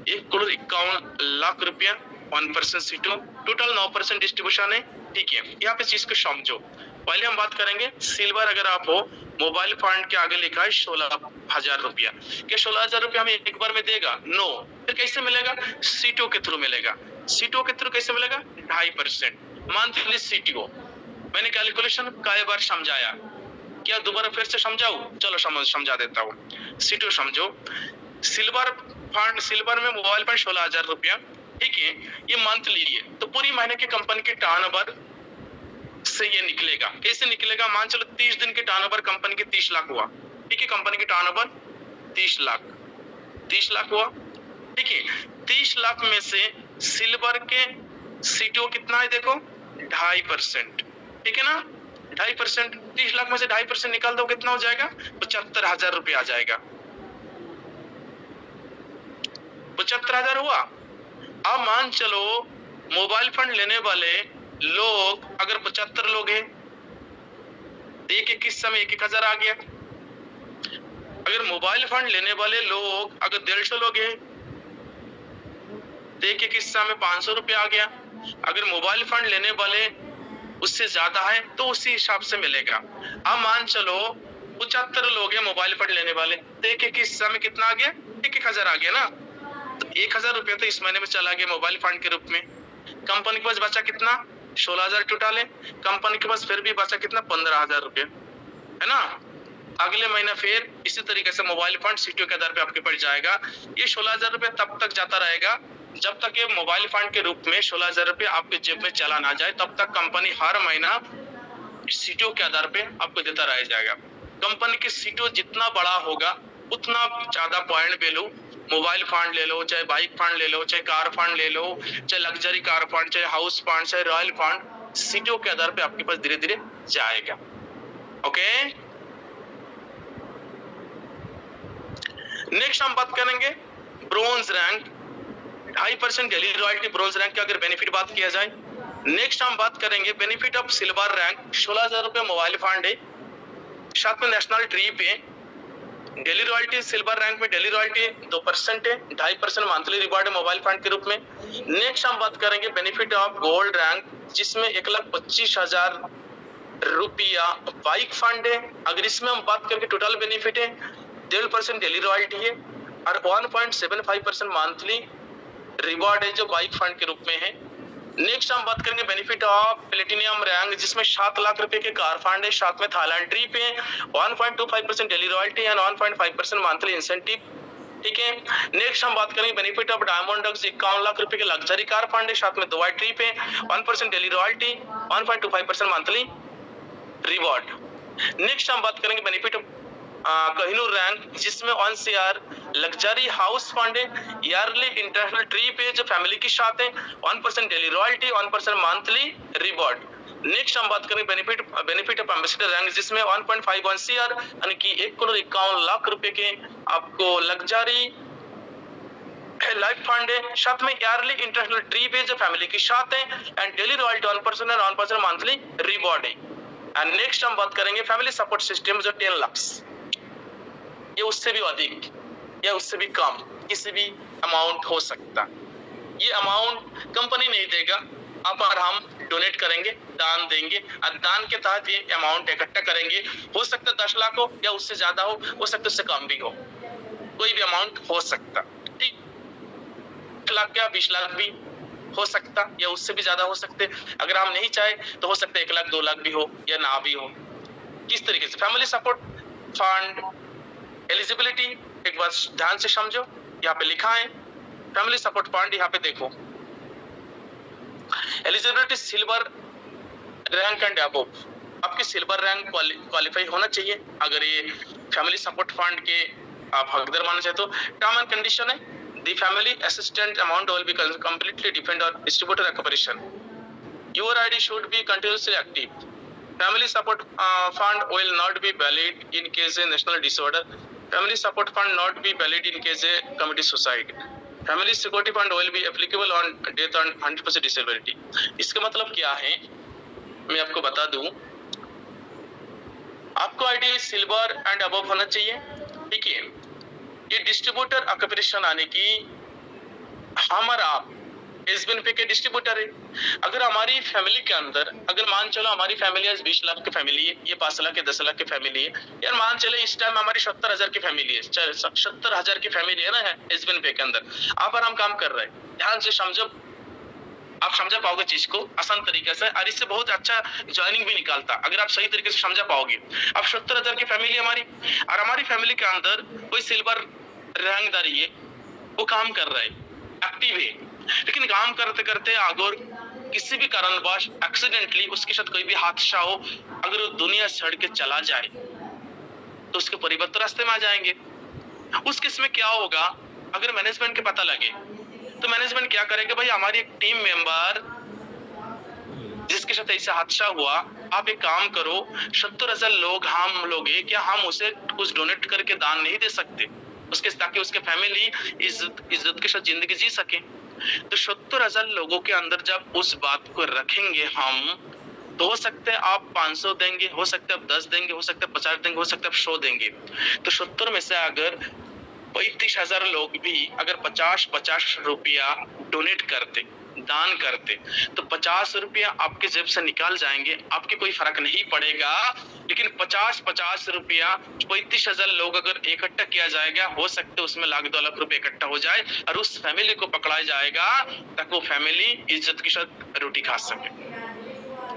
A: 1,51 लाख रुपया 1% सीटों, टोटल 9% डिस्ट्रीब्यूशन है, ठीक है। यहाँ पे चीज को समझो, पहले हम बात करेंगे सिल्वर। अगर आप हो मोबाइल फंड के आगे लिखा है 16,000 रुपया, क्या 16,000 रुपया हमें एक बार में देगा? नो। फिर कैसे मिलेगा? सीटों के थ्रू मिलेगा। सीटों के थ्रू कैसे मिलेगा? 2.5% मंथली सीटीओ। मैंने कैलकुलेशन कई बार समझाया, क्या दोबारा फिर से समझाऊं? चलो समझा देता हूँ। सीटों समझो, सिल्वर में मोबाइल फंड 16,000 रुपया, ठीक है, ये मंथली है, तो पूरी महीने की कंपनी के टर्नओवर से ये निकलेगा। कैसे निकलेगा? मान चलो 30 दिन के टर्नओवर कंपनी के 30 लाख हुआ, ठीक है, कंपनी के टर्नओवर 30 लाख हुआ, ठीक है। 30 लाख में से सिल्वर के सीटों कितना है? देखो 2.5%, ठीक है ना, 2.5%। 30 लाख में से 2.5% निकाल दो, कितना हो जाएगा? 75,000 रुपया आ जाएगा। 75,000 हुआ। अब मान चलो मोबाइल फंड लेने वाले लोग अगर 75 लोग हैं, एक हिस्सा में 1,000 आ गया। अगर मोबाइल फंड लेने वाले लोग अगर 150 लोग हैं, तो एक हिस्सा में 500 रुपया आ गया। अगर मोबाइल फंड लेने वाले उससे ज्यादा है तो उसी हिसाब से मिलेगा। अब मान चलो 75 लोग हैं मोबाइल फंड लेने वाले, तो एक हिस्सा में कितना आ गया? 1,000 आ गया ना, तो 1,000 रुपया तो इस महीने में चला गया मोबाइल फंड के रूप में। कंपनी के पास बचा कितना? 16,000 क्यों डाले? कंपनी के पास फिर भी बचा कितना? 15,000 रुपये, है ना। अगले महीना फिर इसी तरीके से मोबाइल फंड सीटीओ के आधार पे आपके पास जाएगा। ये 16,000 रुपये तब तक जाता रहेगा जब तक ये मोबाइल फंड के रूप में 16,000 रुपये आपके जेब में चला ना जाए, तब तक कंपनी हर महीना सीटीओ के आधार पे आपको देता रह जाएगा। कंपनी की सीटीओ जितना बड़ा होगा उतना ज्यादा पॉइंट वैल्यू, मोबाइल फंड ले लो, चाहे बाइक फंड ले लो, चाहे कार फंड ले लो, चाहे लग्जरी कार फंड, चाहे हाउस फंड, चाहे रॉयल फंड, सीटीओ के आधार पे आपके पास धीरे धीरे जाएगा। ओके, नेक्स्ट हम बात करेंगे bronze rank, 2.5% daily royalty bronze rank की अगर बेनिफिट बात किया जाए। नेक्स्ट हम बात करेंगे बेनिफिट ऑफ सिल्वर रैंक, 16,000 रुपये मोबाइल फंड है, साथ में नेशनल ट्रिप है। डेली रॉयल्टी सिल्वर रैंक में डेली रॉयल्टी 2% है, 2.5% मंथली रिवार्ड है मोबाइल फंड के रूप में। नेक्स्ट हम बात करेंगे बेनिफिट ऑफ गोल्ड रैंक, जिसमें 1,25,000 रुपया बाइक फंड है। अगर इसमें हम बात करके टोटल बेनिफिट है 1.5% डेली रॉयल्टी है और 1.75% मंथली रिवॉर्ड है जो बाइक फंड के रूप में है। नेक्स्ट हम बात करेंगे बेनिफिट ऑफ प्लेटिनियम रैंक, जिसमें 7 लाख रुपए के कार फंड है, साथ में थाईलैंड ट्रिप है, 1.25% daily royalty and 1.5% monthly incentive. ठीक है, नेक्स्ट हम बात करेंगे benefit of diamond ducks, 51 lakh रुपए के लग्जरी कार फंड है, साथ में दुबई ट्रिप है, 1% daily royalty, 1.25% monthly reward. Next हम बात करेंगे बेनिफिट ऑफ कोहिनूर रैंक, जिसमें 1 CR लग्जरी हाउस फंड है, ईयरली इंटरनेशनल ट्रिप है जो फैमिली के साथ है, 1% daily royalty, 1% monthly reward. Next हम बात करेंगे बेनिफिट ऑफ एम्बेसडर रैंक, जिसमें 1.51 CR यानी कि 1,51 लाख रुपए के आपको लग्जरी लाइफ फंड है, साथ में ईयरली इंटरनेशनल ट्रिप है जो फैमिली के साथ है एंड डेली रॉयल्टी 1% और 1% मंथली रिवॉर्ड है। एंड नेक्स्ट हम बात करेंगे फैमिली सपोर्ट सिस्टम जो 10 लाख, ये उससे भी अधिक या उससे भी कम किसी भी अमाउंट हो सकता। ये अमाउंट कंपनी नहीं देगा, आप और हम डोनेट करेंगे, दान देंगे और दान के तहत ये अमाउंट इकट्ठा करेंगे। हो सकता है 10 लाख हो या उससे ज्यादा हो सकता है उससे कम भी हो, कोई भी अमाउंट हो सकता। ठीक, 1 लाख या 20 लाख भी हो सकता या उससे भी ज्यादा हो सकते। अगर हम नहीं चाहे तो हो सकता है 1 लाख 2 लाख भी हो या ना भी हो। किस तरीके से फैमिली सपोर्ट फंड एलिजिबिलिटी एक बार ध्यान से समझो, यहाँ पे लिखा है फैमिली सपोर्ट फंड, यहाँ पे देखो eligibility silver rank and above, आपकी सिल्वर रैंक क्वालिफाई होना चाहिए अगर ये फैमिली सपोर्ट फंड के आप हकदार मानना चाहते हो। टर्म एंड कंडीशन है the family assistant amount will be completely depend on distributor operation, your ID should be continuously active, family support fund will not be valid in case a national disorder, family support fund not be valid in case a community suicide, family security fund will be applicable on death and 100% disability। इसका मतलब क्या है मैं आपको बता दूं, आपको ID silver and above होना चाहिए। ठीक है, ये डिस्ट्रीब्यूटर ऑक्यूपेशन आने की हम और आप एसबीएनपी के डिस्ट्रीब्यूटर है। अगर हमारी फैमिली के अंदर अगर मान चलो हमारी फैमिली आज 20 लाख की फैमिली है, ये 5 लाख के 10 लाख की फैमिली है, यार मान चले इस टाइम हमारी 70,000 की फैमिली है, 70,000 की फैमिली है ना एसबीएनपी के अंदर, आप और हम काम कर रहे हैं। ध्यान से समझो, आप समझा पाओगे चीज को आसान तरीके से और इससे बहुत अच्छा ज्वाइनिंग भी निकालता अगर आप सही तरीके से समझा पाओगे। अब 70,000 की फैमिली हमारी और हमारी फैमिली के अंदर कोई सिल्वर रैंकदारी है, वो काम कर रहा है, एक्टिव है, लेकिन काम करते करते अगर किसी भी कारणवश एक्सीडेंटली उसके साथ कोई भी हादसा हो, अगर वो दुनिया छोड़ के चला जाए तो उसके परिवार तो रास्ते में आ जाएंगे। उस केस में क्या होगा, अगर मैनेजमेंट के पता लगे तो मैनेजमेंट क्या करेगा, भाई हमारी एक टीम मेंबर जिसके साथ ऐसा हादसा हुआ, आप एक काम करो 70,000 लोग हम लोग हैं, क्या हम उसे कुछ डोनेट करके दान नहीं दे सकते उसके, ताकि उसके फैमिली इज्जत के साथ जिंदगी जी सके। तो 70,000 लोगों के अंदर जब उस बात को रखेंगे हम, तो हो सकता है आप 500 देंगे, हो सकता है आप 10 देंगे, हो सकता है 50 देंगे, हो सकता है आप 100 देंगे। तो 70 में से अगर 35,000 लोग भी अगर 50-50 रुपया डोनेट करते, दान करते, तो 50 रुपया आपके जेब से निकाल जाएंगे, आपके कोई फर्क नहीं पड़ेगा। लेकिन 50-50 रुपया 35,000 लोग अगर इकट्ठा किया जाएगा, हो सकता है उसमें लाख 2 लाख रुपए इकट्ठा हो जाए और उस फैमिली को पकड़ा जाएगा ताकि वो फैमिली इज्जत के साथ रोटी खा सके।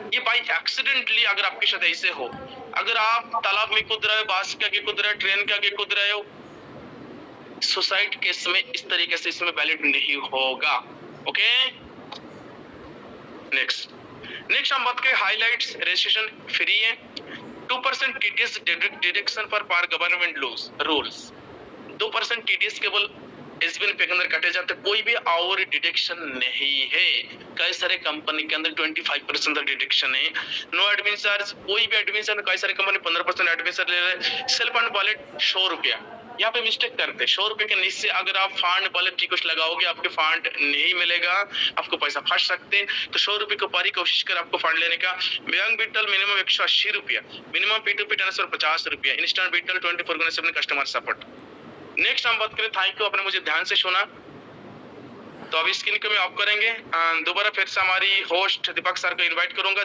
A: ये बाई एक्सीडेंटली अगर आपके साथ ऐसे हो, अगर आप तालाब में कूद रहे हो, बांस के आगे कूद रहे हो, ट्रेन के आगे कूद रहे हो, सुसाइड केस में इस तरीके से इसमें वैलिड नहीं होगा। ओके, नेक्स्ट हम बात करें हाइलाइट्स। रजिस्ट्रेशन फ्री है, 2% टीडीएस डिडक्शन पर पार गवर्नमेंट रूल्स। 2% टीडीएस केवल एसबीएन पे के अंदर काटे जाते, कोई भी और डिडक्शन नहीं है। कई सारे कंपनी के अंदर 25% डिडक्शन है। नो एडमिन चार्ज, कोई भी एडमिन चार्ज, कई सारे कंपनी 15% एडमिन चार्ज ले रहे हैं। सेल्फ फंड वॉलेट 100 रुपया, यहाँ पे मिस्टेक करते हैं। 100 रुपए के नीचे अगर आप फंड वॉलेट रिक्वेस्ट लगाओगे, आपके फंड नहीं मिलेगा, आपको पैसा फंस सकते हैं। तो 100 रुपए को पारी कोशिश कर आपको फंड लेने का। बैंक विड्रॉल मिनिमम 180 रुपया, मिनिमम P2P ट्रांसफर 50 रुपया, instant withdrawal 24/7 customer support. Next हम बात करें, थैंक यू, आपने मुझे ध्यान से सुना। तो अभी स्क्रीन को मैं ऑफ करेंगे। दोबारा फिर से हमारी होस्ट दीपक सर को इनवाइट करूंगा।